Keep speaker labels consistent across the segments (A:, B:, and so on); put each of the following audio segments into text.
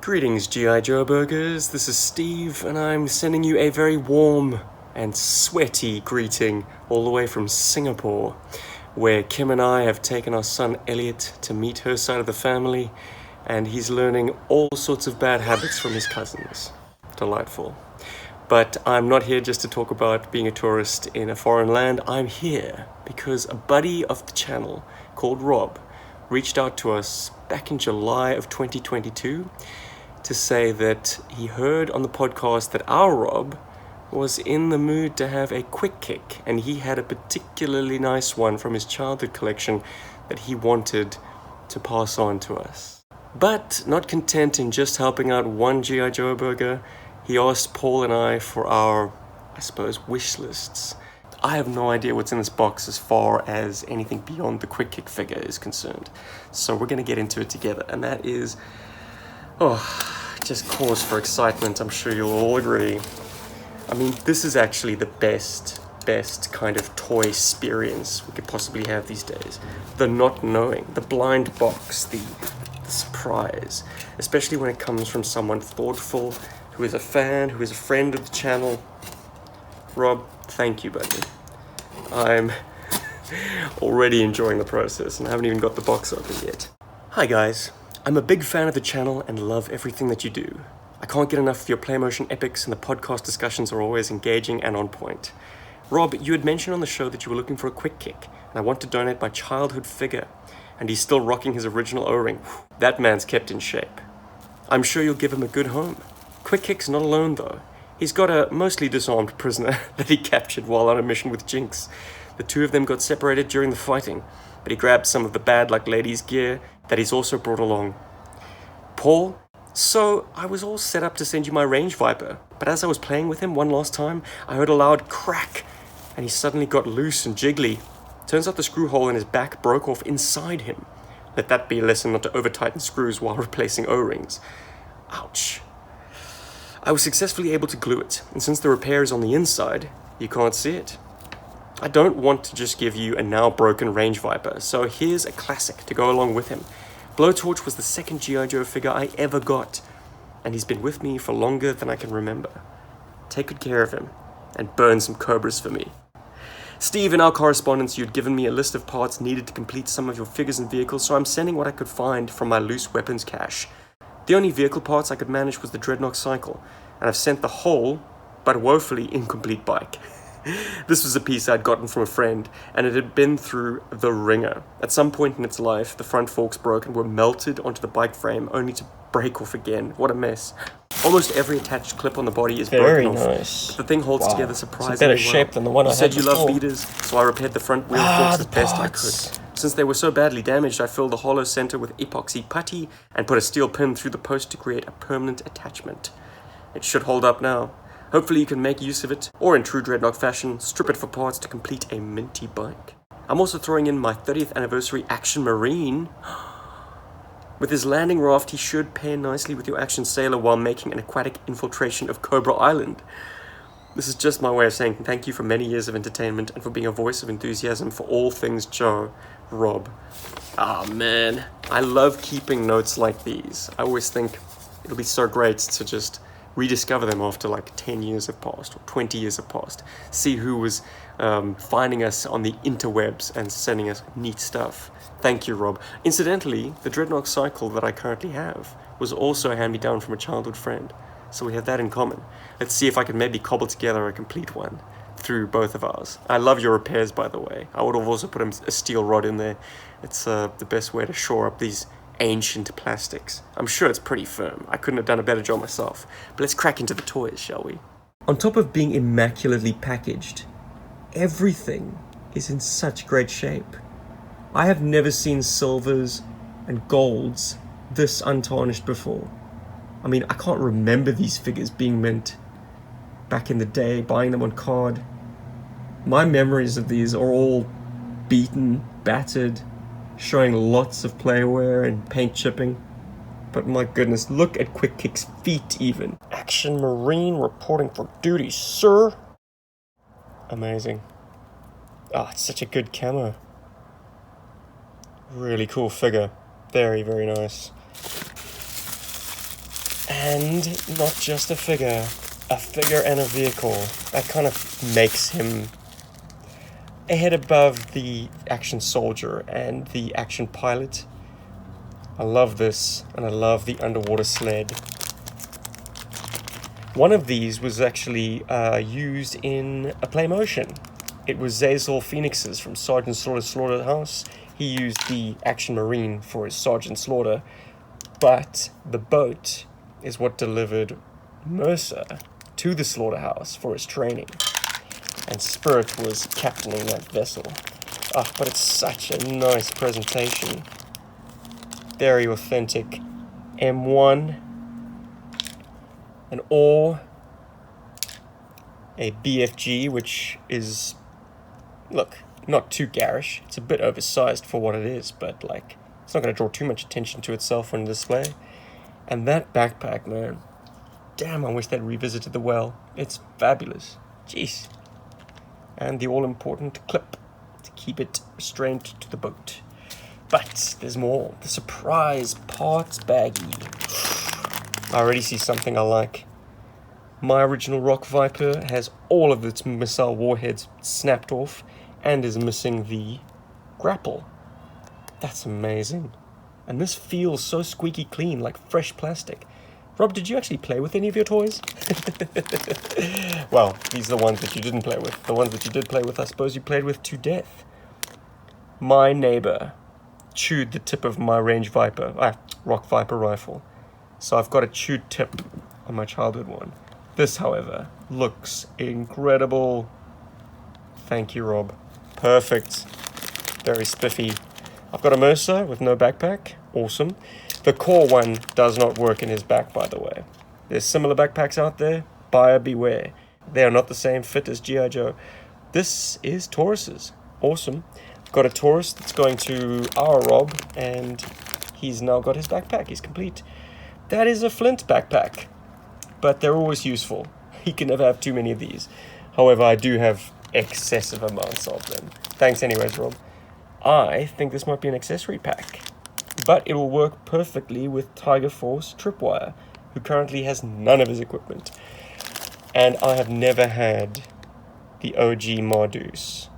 A: Greetings, GI Joburgers. This is Steve, and I'm sending you a very warm and sweaty greeting all the way from Singapore, where Kim and I have taken our son Elliot to meet her side of the family, and he's learning all sorts of bad habits from his cousins. Delightful. But I'm not here just to talk about being a tourist in a foreign land. I'm here because a buddy of the channel called Rob reached out to us back in July of 2022 to say that he heard on the podcast that our Rob was in the mood to have a quick kick, and he had a particularly nice one from his childhood collection that he wanted to pass on to us. But not content in just helping out one GI Joe burger, he asked Paul and I for our, wish lists. I have no idea what's in this box as far as anything beyond the quick kick figure is concerned. So we're going to get into it together, and that is just cause for excitement, I'm sure you'll all agree. I mean, this is actually the best kind of toy experience we could possibly have these days. The not knowing, the blind box, the surprise, especially when it comes from someone thoughtful, who is a fan, who is a friend of the channel. Rob, thank you, buddy. I'm already enjoying the process and I haven't even got the box open yet. Hi guys. I'm a big fan of the channel and love everything that you do. I can't get enough of your play motion epics, and the podcast discussions are always engaging and on point. Rob, you had mentioned on the show that you were looking for a quick kick, and I want to donate my childhood figure, and he's still rocking his original O-ring. That man's kept in shape. I'm sure you'll give him a good home. Quick Kick's not alone though. He's got a mostly disarmed prisoner that he captured while on a mission with Jinx. The two of them got separated during the fighting, but he grabbed some of the bad luck lady's gear that he's also brought along. Paul, so I was all set up to send you my range viper, but as I was playing with him one last time, I heard a loud crack, and he suddenly got loose and jiggly. Turns out the screw hole in his back broke off inside him. Let that be a lesson not to over-tighten screws while replacing O-rings. Ouch. I was successfully able to glue it, and since the repair is on the inside, you can't see it. I don't want to just give you a now broken range viper, so here's a classic to go along with him. Blowtorch was the second GI Joe figure I ever got, and he's been with me for longer than I can remember. Take good care of him, and burn some cobras for me. Steve, in our correspondence, you'd given me a list of parts needed to complete some of your figures and vehicles, so I'm sending what I could find from my loose weapons cache. The only vehicle parts I could manage was the Dreadnought cycle, and I've sent the whole, but woefully incomplete bike. This was a piece I'd gotten from a friend, and it had been through the ringer. At some point in its life, the front forks broke and were melted onto the bike frame, only to break off again. What a mess. Almost every attached clip on the body is broken off. Very nice. But the thing holds together surprisingly well. It's a better shape than the one I had before. You said you love beaters, so I repaired the front wheel forks as best I could. Since they were so badly damaged, I filled the hollow center with epoxy putty and put a steel pin through the post to create a permanent attachment. It should hold up now. Hopefully you can make use of it, or in true Dreadnought fashion, strip it for parts to complete a minty bike. I'm also throwing in my 30th anniversary Action Marine. With his landing raft, he should pair nicely with your Action Sailor while making an aquatic infiltration of Cobra Island. This is just my way of saying thank you for many years of entertainment and for being a voice of enthusiasm for all things Joe, Rob. Ah, man, I love keeping notes like these. I always think it'll be so great to just rediscover them after like 10 years have passed or 20 years have passed. See who was finding us on the interwebs and sending us neat stuff. Thank you, Rob. Incidentally, the Dreadnought cycle that I currently have was also a hand-me-down from a childhood friend. So we have that in common. Let's see if I can maybe cobble together a complete one through both of ours. I love your repairs, by the way. I would have also put a steel rod in there. It's the best way to shore up these ancient plastics. I'm sure it's pretty firm. I couldn't have done a better job myself. But let's crack into the toys, shall we? On top of being immaculately packaged, everything is in such great shape. I have never seen silvers and golds this untarnished before. I mean, I can't remember these figures being mint back in the day, buying them on card. My memories of these are all beaten, battered, showing lots of play wear and paint chipping. But my goodness, look at Quick Kick's feet even. Action Marine reporting for duty, sir. Amazing. Ah, it's such a good camo. Really cool figure. Very, very nice. And not just a figure and a vehicle. That kind of makes him a head above the action soldier and the action pilot. I love this, and I love the underwater sled. One of these was actually used in a play motion. It was Zazel Phoenix's from Sergeant Slaughter's Slaughterhouse. He used the Action Marine for his Sergeant Slaughter, but the boat is what delivered Mercer to the slaughterhouse for his training. And Spirit was captaining that vessel. But it's such a nice presentation. Very authentic. M1, an oar, a BFG, which is, look, not too garish. It's a bit oversized for what it is, but like, it's not going to draw too much attention to itself on display. And that backpack, man, damn, I wish they'd revisited the well. It's fabulous. Jeez. And the all-important clip to keep it restrained to the boat. But there's more. The surprise parts baggie. I already see something I like. My original Rock Viper has all of its missile warheads snapped off and is missing the grapple. That's amazing. And this feels so squeaky clean, like fresh plastic. Rob, did you actually play with any of your toys? Well, these are the ones that you didn't play with. The ones that you did play with, I suppose you played with to death. My neighbor chewed the tip of my Rock Viper rifle. So I've got a chewed tip on my childhood one. This, however, looks incredible. Thank you, Rob. Perfect. Very spiffy. I've got a Mercer with no backpack. Awesome. The core one does not work in his back, by the way. There's similar backpacks out there. Buyer beware. They are not the same fit as GI Joe. This is Taurus's. Awesome. I've got a Taurus that's going to our Rob, and he's now got his backpack. He's complete. That is a Flint backpack, but they're always useful. He can never have too many of these. However, I do have excessive amounts of them. Thanks anyways, Rob. I think this might be an accessory pack, but it will work perfectly with Tiger Force Tripwire, who currently has none of his equipment. And I have never had the OG Mardus,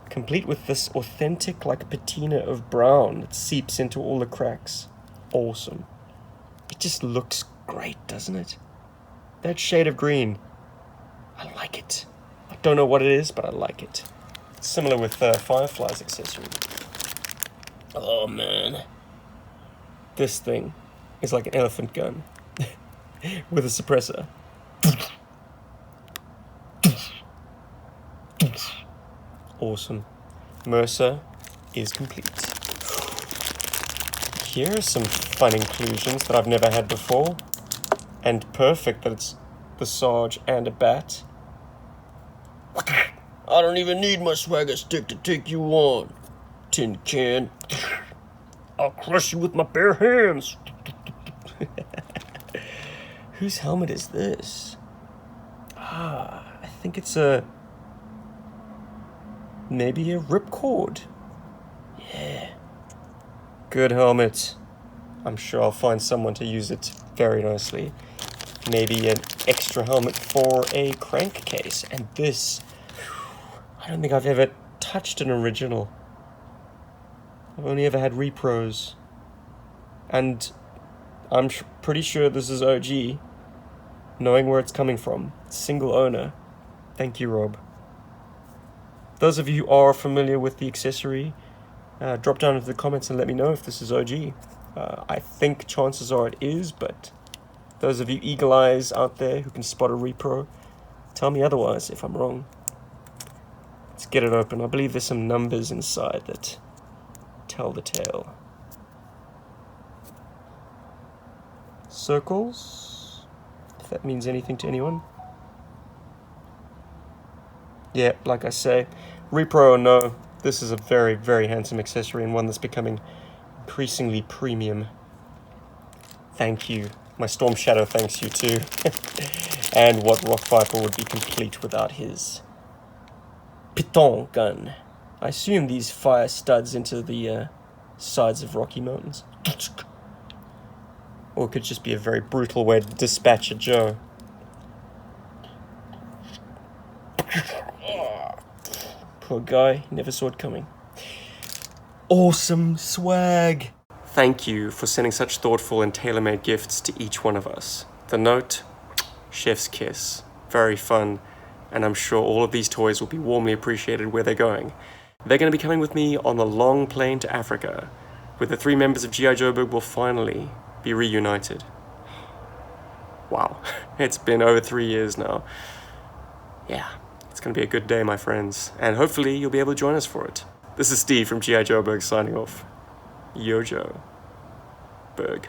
A: complete with this authentic like patina of brown that seeps into all the cracks. Awesome. It just looks great, doesn't it? That shade of green. I like it. I don't know what it is, but I like it. It's similar with Firefly's accessory. Oh man. This thing is like an elephant gun with a suppressor. Awesome. Mercer is complete. Here are some fun inclusions that I've never had before. And perfect that it's the Sarge and a bat. I don't even need my swagger stick to take you on, tin can. I'll crush you with my bare hands. Whose helmet is this? I think it's maybe a ripcord. Yeah. Good helmet. I'm sure I'll find someone to use it very nicely. Maybe an extra helmet for a crankcase. And this, I don't think I've ever touched an original. I've only ever had repros. And I'm pretty sure this is OG, knowing where it's coming from. Single owner. Thank you, Rob. Those of you who are familiar with the accessory, drop down into the comments and let me know if this is OG. I think chances are it is, but those of you eagle eyes out there who can spot a repro, tell me otherwise if I'm wrong. Let's get it open. I believe there's some numbers inside that tell the tale. Circles, if that means anything to anyone. Yeah, like I say, repro or no, this is a very, very handsome accessory and one that's becoming increasingly premium. Thank you. My Storm Shadow thanks you too. And what Rock Viper would be complete without his Piton gun. I assume these fire studs into the sides of Rocky Mountains. Or it could just be a very brutal way to dispatch a Joe. Poor guy, never saw it coming. Awesome swag! Thank you for sending such thoughtful and tailor-made gifts to each one of us. The note, chef's kiss. Very fun, and I'm sure all of these toys will be warmly appreciated where they're going. They're going to be coming with me on the long plane to Africa, where the 3 members of GI Joburg will finally be reunited. Wow, it's been over 3 years now. Yeah, it's going to be a good day, my friends, and hopefully you'll be able to join us for it. This is Steve from GI Joburg signing off. Yo Joe. Berg.